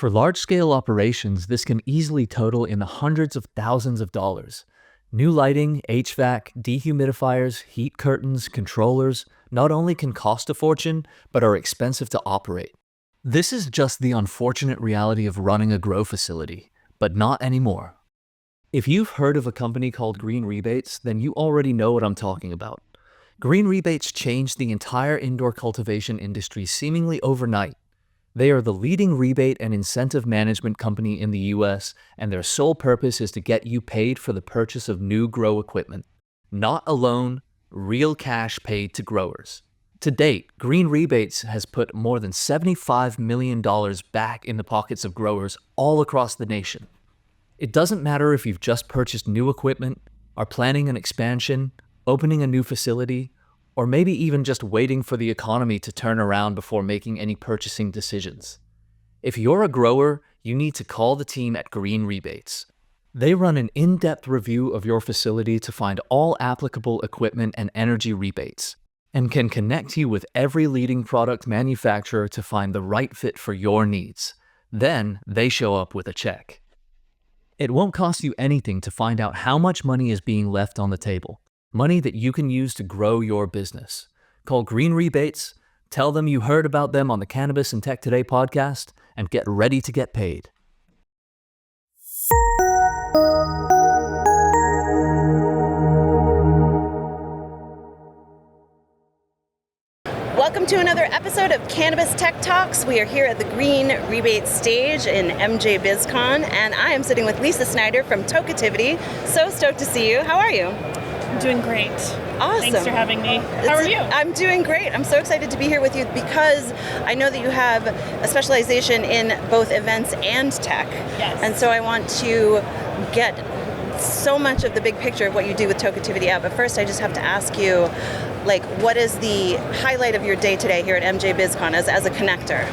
For large-scale operations, this can easily total in the hundreds of thousands of dollars. New lighting, HVAC, dehumidifiers, heat curtains, controllers not only can cost a fortune, but are expensive to operate. This is just the unfortunate reality of running a grow facility, but not anymore. If you've heard of a company called Green Rebates, then you already know what I'm talking about. Green Rebates changed the entire indoor cultivation industry seemingly overnight. They are the leading rebate and incentive management company in the US, and their sole purpose is to get you paid for the purchase of new grow equipment. Not a loan, real cash paid to growers. To date, Green Rebates has put more than $75 million back in the pockets of growers all across the nation. It doesn't matter if you've just purchased new equipment, are planning an expansion, opening a new facility, or maybe even just waiting for the economy to turn around before making any purchasing decisions. If you're a grower, you need to call the team at Green Rebates. They run an in-depth review of your facility to find all applicable equipment and energy rebates, and can connect you with every leading product manufacturer to find the right fit for your needs. Then they show up with a check. It won't cost you anything to find out how much money is being left on the table. Money that you can use to grow your business. Call Green Rebates, tell them you heard about them on the Cannabis and Tech Today podcast, and get ready to get paid. Welcome to another episode of Cannabis Tech Talks. We are here at the Green Rebate stage in MJBizCon, and I am sitting with Lisa Snyder from Tokeativity. So stoked to see you. How are you? I'm doing great. Awesome. Thanks for having me. How are you? I'm doing great. I'm so excited to be here with you because I know that you have a specialization in both events and tech. Yes. And so I want to get so much of the big picture of what you do with Tokeativity out. But first, I just have to ask you, what is the highlight of your day today here at MJBizCon as a connector?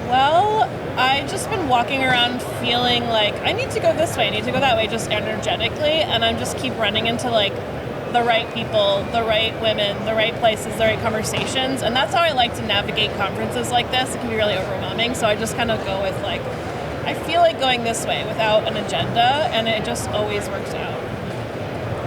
Well, I've just been walking around feeling like I need to go this way, I need to go that way, just energetically, and I just keep running into the right people, the right women, the right places, the right conversations, and that's how I like to navigate conferences like this. It can be really overwhelming, so I just kind of go with I feel like going this way without an agenda, and it just always works out.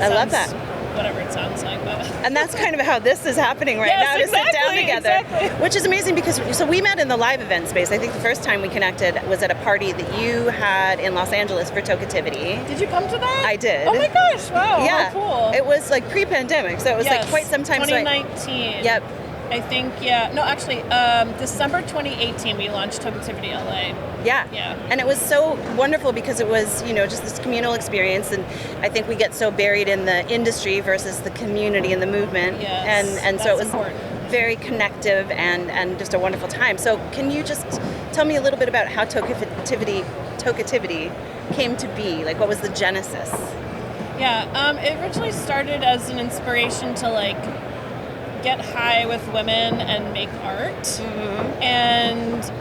I love that. Whatever it sounds like, but. And that's kind of how this is happening right now, to sit down together. Exactly. Which is amazing because, we met in the live event space. I think the first time we connected was at a party that you had in Los Angeles for Tokeativity. Did you come to that? I did. Oh my gosh, wow, yeah. How cool. It was pre-pandemic, so it was quite some time. 2019. Yep. I think, no, actually, December 2018, we launched Tokeativity LA. Yeah. And it was so wonderful because it was, just this communal experience, and I think we get so buried in the industry versus the community and the movement. Yes, and so it was important. Very connective and just a wonderful time. So can you just tell me a little bit about how Tokeativity came to be? What was the genesis? Yeah, it originally started as an inspiration to get high with women and make art. Mm-hmm. And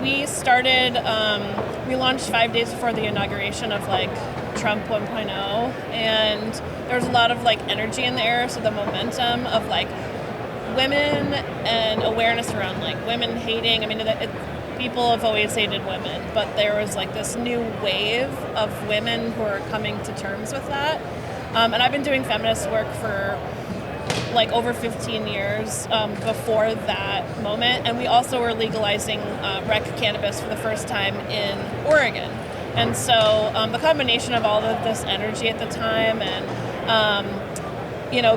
we started, we launched 5 days before the inauguration of Trump 1.0, and there was a lot of energy in the air, so the momentum of women and awareness around women hating, people have always hated women, but there was this new wave of women who are coming to terms with that. And I've been doing feminist work for over 15 years before that moment, and we also were legalizing rec cannabis for the first time in Oregon. And so the combination of all of this energy at the time and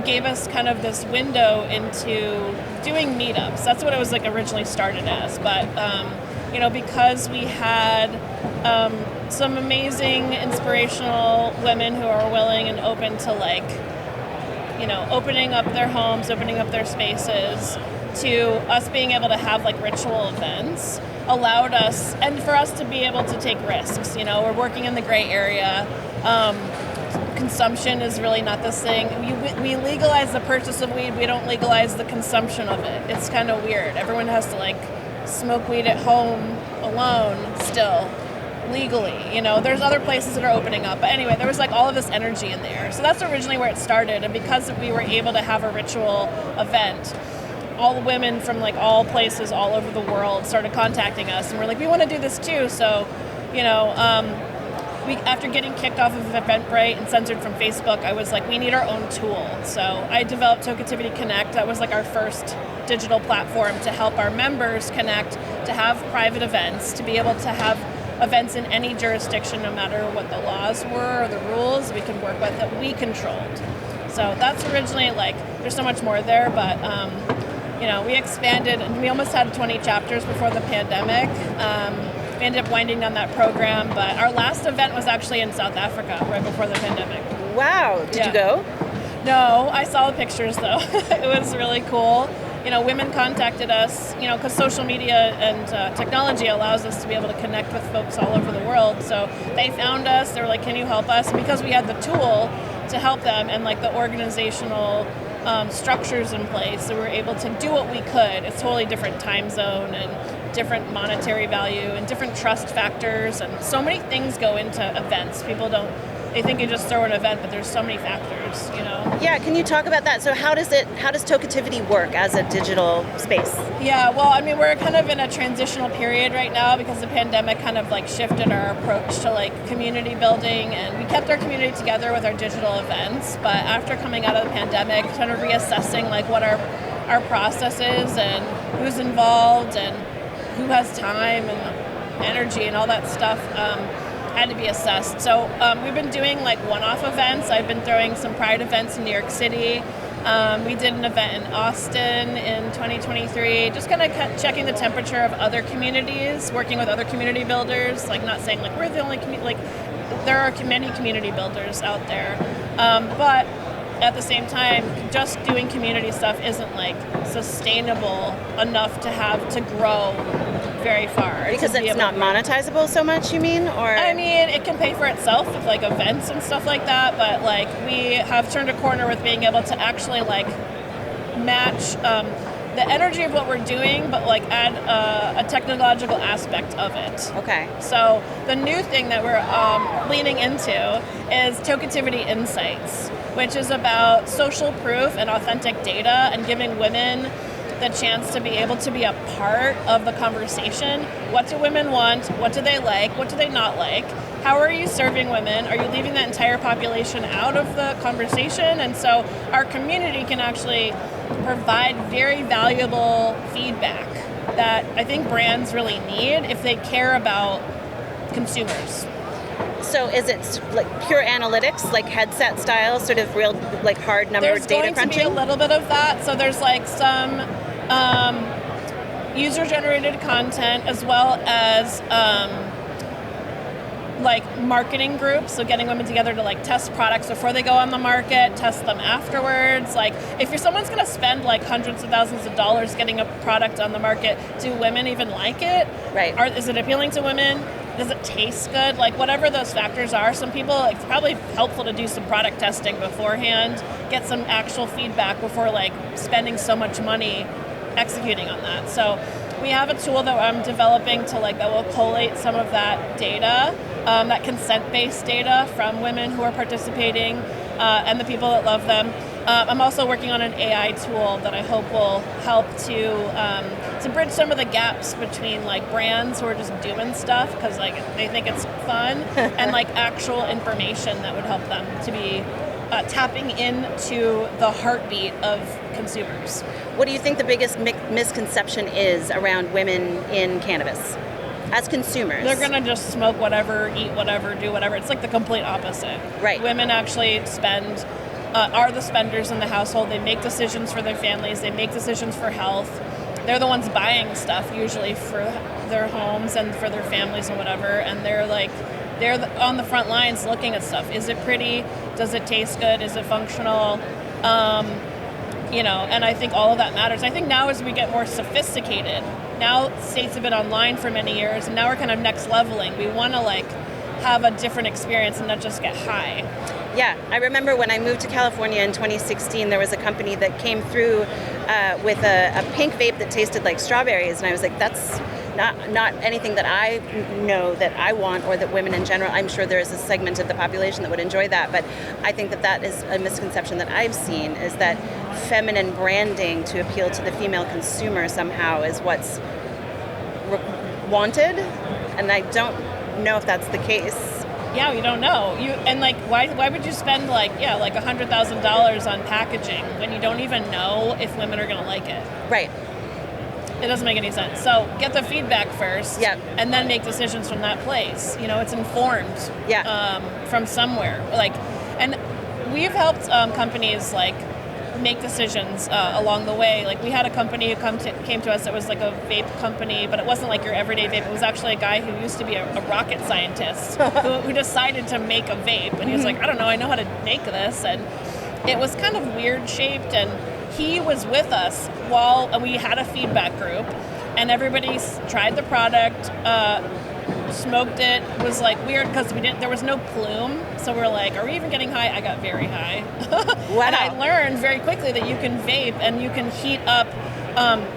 gave us kind of this window into doing meetups. That's what it was originally started as, but because we had some amazing inspirational women who are willing and open to opening up their homes, opening up their spaces, to us being able to have ritual events allowed us, and for us to be able to take risks. We're working in the gray area. Consumption is really not this thing. We legalize the purchase of weed, we don't legalize the consumption of it. It's kind of weird. Everyone has to smoke weed at home alone still. Legally, there's other places that are opening up, but anyway, there was all of this energy in there. So that's originally where it started, and because we were able to have a ritual event, all the women from like all places all over the world started contacting us, and we're like, we want to do this too. So, you know, we, after getting kicked off of Eventbrite and censored from Facebook, I was like, we need our own tool. So I developed Tokeativity Connect. That was like our first digital platform to help our members connect, to have private events, to be able to have events in any jurisdiction, no matter what the laws were or the rules we could work with that we controlled. So that's originally, like, there's so much more there, but you know, we expanded, and we almost had 20 chapters before the pandemic. We ended up winding down that program, but our last event was actually in South Africa right before the pandemic. Wow, did you go? No, I saw the pictures though. It was really cool. You know, women contacted us, you know, because social media and technology allows us to be able to connect with folks all over the world. So they found us, they were like, can you help us? And because we had the tool to help them and like the organizational structures in place, so we were able to do what we could. It's totally different time zone and different monetary value and different trust factors, and so many things go into events. People don't, they think you just throw an event, but there's so many factors, you know? Yeah, can you talk about that? So how does Tokeativity work as a digital space? Yeah, well, I mean, we're kind of in a transitional period right now because the pandemic kind of like shifted our approach to like community building, and we kept our community together with our digital events, but after coming out of the pandemic, kind of reassessing like what our process is and who's involved and who has time and energy and all that stuff, had to be assessed. So we've been doing like one-off events. I've been throwing some Pride events in New York City. We did an event in Austin in 2023, just kind of checking the temperature of other communities, working with other community builders, like not saying like we're the only community, like there are many community builders out there. But at the same time, just doing community stuff isn't like sustainable enough to grow very far. Because it's not monetizable so much, you mean? Or I mean, it can pay for itself with like events and stuff like that, but like we have turned a corner with being able to actually like match the energy of what we're doing, but like add a technological aspect of it. Okay. So the new thing that we're leaning into is Tokeativity Insights, which is about social proof and authentic data and giving women the chance to be able to be a part of the conversation. What do women want? What do they like? What do they not like? How are you serving women? Are you leaving that entire population out of the conversation? And so our community can actually provide very valuable feedback that I think brands really need if they care about consumers. So is it like pure analytics, like headset style, sort of real like hard number there's data going crunching? To be a little bit of that. So there's like some user-generated content as well as like marketing groups, so getting women together to like test products before they go on the market, test them afterwards. Like if someone's going to spend like hundreds of thousands of dollars getting a product on the market, do women even like it? Right. Is it appealing to women? Does it taste good? Like whatever those factors are, some people, like, it's probably helpful to do some product testing beforehand, get some actual feedback before like spending so much money executing on that. So we have a tool that I'm developing to like that will collate some of that data, that consent-based data from women who are participating and the people that love them. I'm also working on an AI tool that I hope will help to bridge some of the gaps between like brands who are just doing stuff because like they think it's fun and like actual information that would help them to be tapping into the heartbeat of consumers. What do you think the biggest misconception is around women in cannabis as consumers? They're going to just smoke whatever, eat whatever, do whatever. It's like the complete opposite. Right. Women actually are the spenders in the household. They make decisions for their families. They make decisions for health. They're the ones buying stuff usually for their homes and for their families and whatever. And they're on the front lines looking at stuff. Is it pretty? Does it taste good? Is it functional? And I think all of that matters. I think now as we get more sophisticated, now states have been online for many years, and now we're kind of next leveling. We want to like have a different experience and not just get high. Yeah, I remember when I moved to California in 2016, there was a company that came through with a pink vape that tasted like strawberries, and I was like, that's not anything that I know that I want or that women in general. I'm sure there is a segment of the population that would enjoy that, but I think that is a misconception that I've seen, is that feminine branding to appeal to the female consumer somehow is what's wanted, and I don't know if that's the case. Yeah, we don't know. Why would you spend like $100,000 on packaging when you don't even know if women are going to like it? Right. It doesn't make any sense. So get the feedback first, Yep. and then make decisions from that place. It's informed from somewhere. And we've helped companies make decisions along the way. Like, we had a company who came to us that was like a vape company, but it wasn't like your everyday vape. It was actually a guy who used to be a rocket scientist who decided to make a vape. And he was like, I don't know, I know how to make this. And it was kind of weird shaped, and he was with us and we had a feedback group, and everybody tried the product, smoked it. It was like weird because there was no plume, so we were like, are we even getting high? I got very high. Wow. And I learned very quickly that you can vape and you can heat up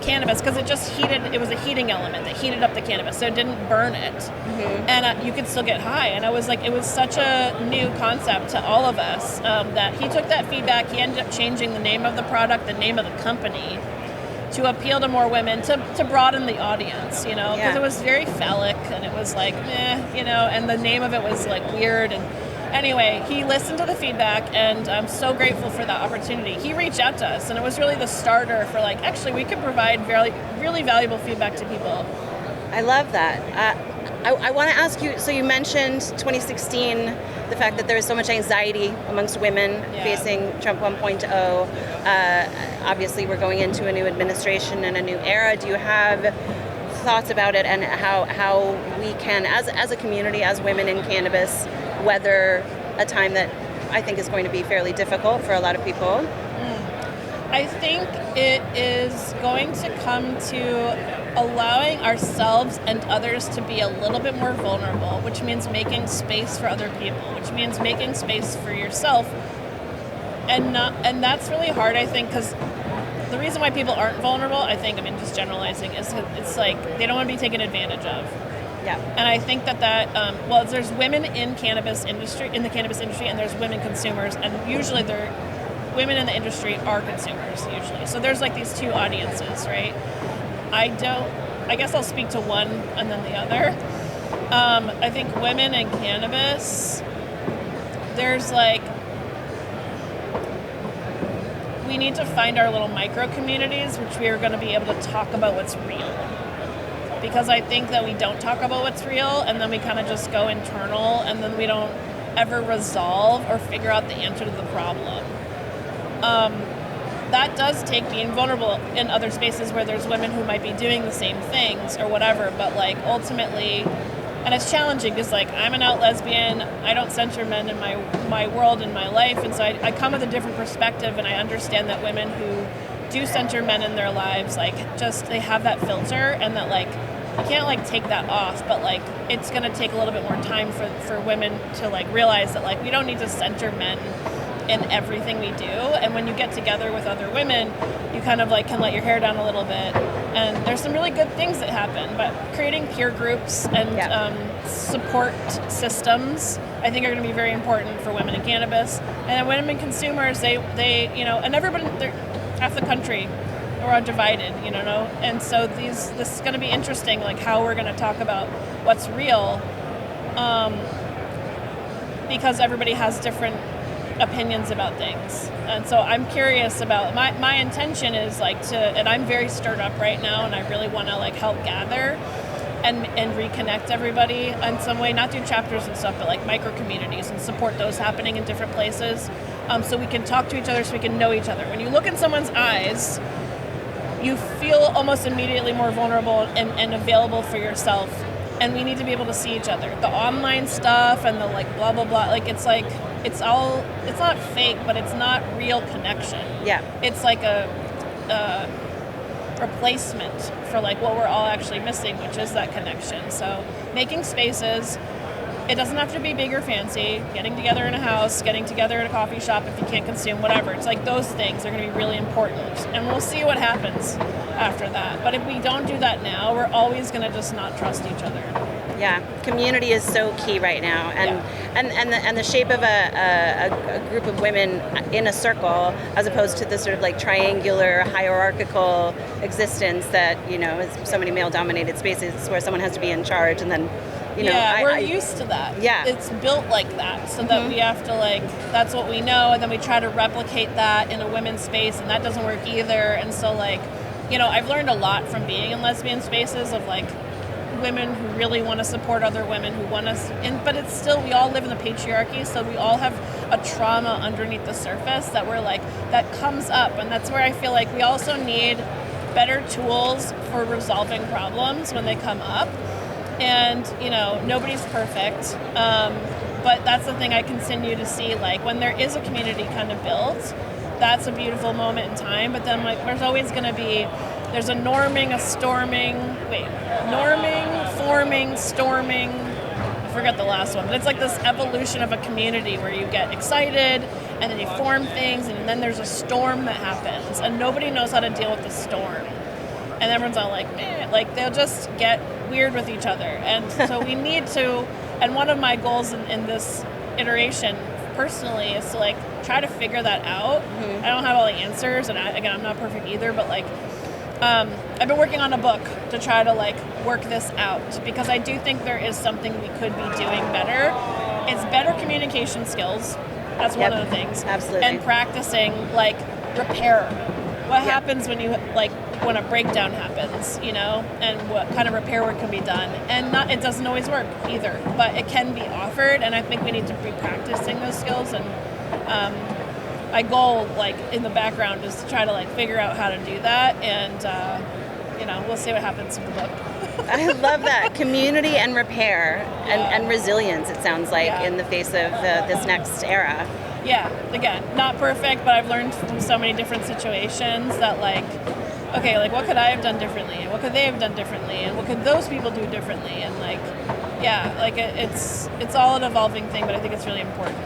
cannabis, because it was a heating element that heated up the cannabis, so it didn't burn it. Mm-hmm. And you could still get high. And I was like, it was such a new concept to all of us, that he took that feedback. He ended up changing the name of the product, the name of the company, to appeal to more women, to broaden the audience, because it was very phallic, and it was like, and the name of it was like weird. And anyway, he listened to the feedback, and I'm so grateful for that opportunity. He reached out to us, and it was really the starter for actually we could provide really valuable feedback to people. I love that. I want to ask you, so you mentioned 2016, the fact that there is so much anxiety amongst women facing Trump 1.0. Obviously, we're going into a new administration and a new era. Do you have thoughts about it, and how we can, as a community, as women in cannabis, weather a time that I think is going to be fairly difficult for a lot of people? I think it is going to come to allowing ourselves and others to be a little bit more vulnerable, which means making space for other people, which means making space for yourself. And that's really hard, I think, because the reason why people aren't vulnerable, just generalizing, is it's like they don't want to be taken advantage of. Yeah. And I think that there's women in the cannabis industry, and there's women consumers, and usually women in the industry are consumers, usually. So there's these two audiences, right? I guess I'll speak to one and then the other. I think women in cannabis, there's we need to find our little micro communities, which we are going to be able to talk about what's real. Because I think that we don't talk about what's real, and then we kind of just go internal, and then we don't ever resolve or figure out the answer to the problem. That does take being vulnerable in other spaces where there's women who might be doing the same things or whatever, but ultimately, and it's challenging because I'm an out lesbian, I don't censor men in my world, in my life, and so I come with a different perspective, and I understand that women who do censor men in their lives, they have that filter, and that you can't take that off, but it's going to take a little bit more time for women to realize that we don't need to censor men in everything we do. And when you get together with other women, you kind of can let your hair down a little bit, and there's some really good things that happen. But creating peer groups and support systems, I think, are going to be very important for women in cannabis. And then women consumers, they and everybody, half the country, we're all divided, and so this is going to be interesting, how we're going to talk about what's real, because everybody has different opinions about things. And so I'm curious about, my intention is and I'm very stirred up right now, and I really want to help gather and reconnect everybody in some way, not do chapters and stuff, but micro communities, and support those happening in different places, so we can talk to each other, so we can know each other. When you look in someone's eyes, you feel almost immediately more vulnerable and available for yourself, and we need to be able to see each other. The online stuff and the blah blah blah, it's not fake, but it's not real connection. Yeah. It's a replacement for what we're all actually missing, which is that connection. So making spaces, it doesn't have to be big or fancy. Getting together in a house, getting together at a coffee shop if you can't consume, whatever. It's those things are going to be really important, and we'll see what happens after that. But if we don't do that now, we're always going to just not trust each other. Yeah, community is so key right now, and the shape of a group of women in a circle, as opposed to the sort of like triangular hierarchical existence that is so many male-dominated spaces where someone has to be in charge, and then we're used to that. Yeah, it's built like that, so that we have to that's what we know, and then we try to replicate that in a women's space, and that doesn't work either. And so I've learned a lot from being in lesbian spaces of women who really want to support other women who want us but it's still, we all live in the patriarchy, so we all have a trauma underneath the surface that that comes up, and that's where I feel like we also need better tools for resolving problems when they come up. And nobody's perfect, but that's the thing I continue to see, when there is a community kind of built, that's a beautiful moment in time. But then there's always going to be, there's a norming, forming, storming, I forgot the last one, but it's this evolution of a community where you get excited and then you form things, and then there's a storm that happens and nobody knows how to deal with the storm, and everyone's all they'll just get weird with each other. And so we need to, and one of my goals in this iteration personally is to try to figure that out. I don't have all the answers, and I'm not perfect either, but I've been working on a book to try to work this out, because I do think there is something we could be doing better. It's better communication skills. That's one of the things. Absolutely. And practicing repair. What happens when when a breakdown happens, and what kind of repair work can be done. And it doesn't always work either, but it can be offered, and I think we need to be practicing those skills. And my goal, in the background, is to try to figure out how to do that, and we'll see what happens with the book. I love that. Community and repair and resilience, it sounds in the face of this next era. Yeah, again, not perfect, but I've learned from so many different situations that okay, what could I have done differently, and what could they have done differently, and what could those people do differently, and it's all an evolving thing, but I think it's really important.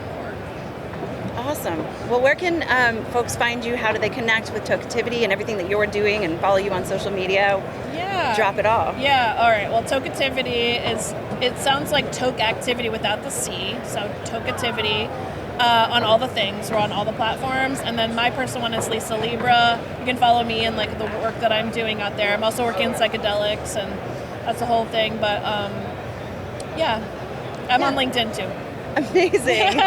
Awesome. Well, where can folks find you? How do they connect with Tokeativity and everything that you're doing, and follow you on social media? Yeah. Drop it all. Yeah, all right. Well, Tokeativity it sounds like toke activity without the C, so Tokeativity. On all the things. We're on all the platforms. And then my personal one is Lisa Libra. You can follow me in the work that I'm doing out there. I'm also working in psychedelics, and that's the whole thing. But I'm on LinkedIn too. Amazing.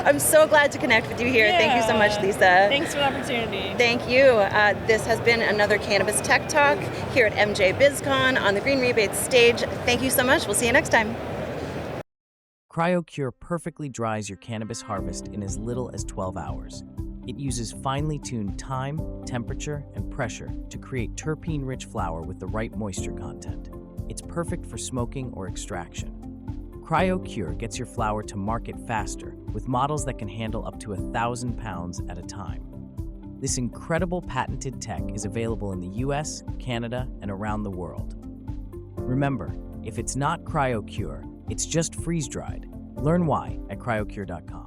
I'm so glad to connect with you here. Yeah. Thank you so much, Lisa. Thanks for the opportunity. Thank you. This has been another Cannabis Tech Talk here at MJBizCon on the Green Rebates stage. Thank you so much. We'll see you next time. CryoCure perfectly dries your cannabis harvest in as little as 12 hours. It uses finely tuned time, temperature, and pressure to create terpene-rich flower with the right moisture content. It's perfect for smoking or extraction. CryoCure gets your flower to market faster with models that can handle up to 1,000 pounds at a time. This incredible patented tech is available in the US, Canada, and around the world. Remember, if it's not CryoCure, it's just freeze-dried. Learn why at cryocure.com.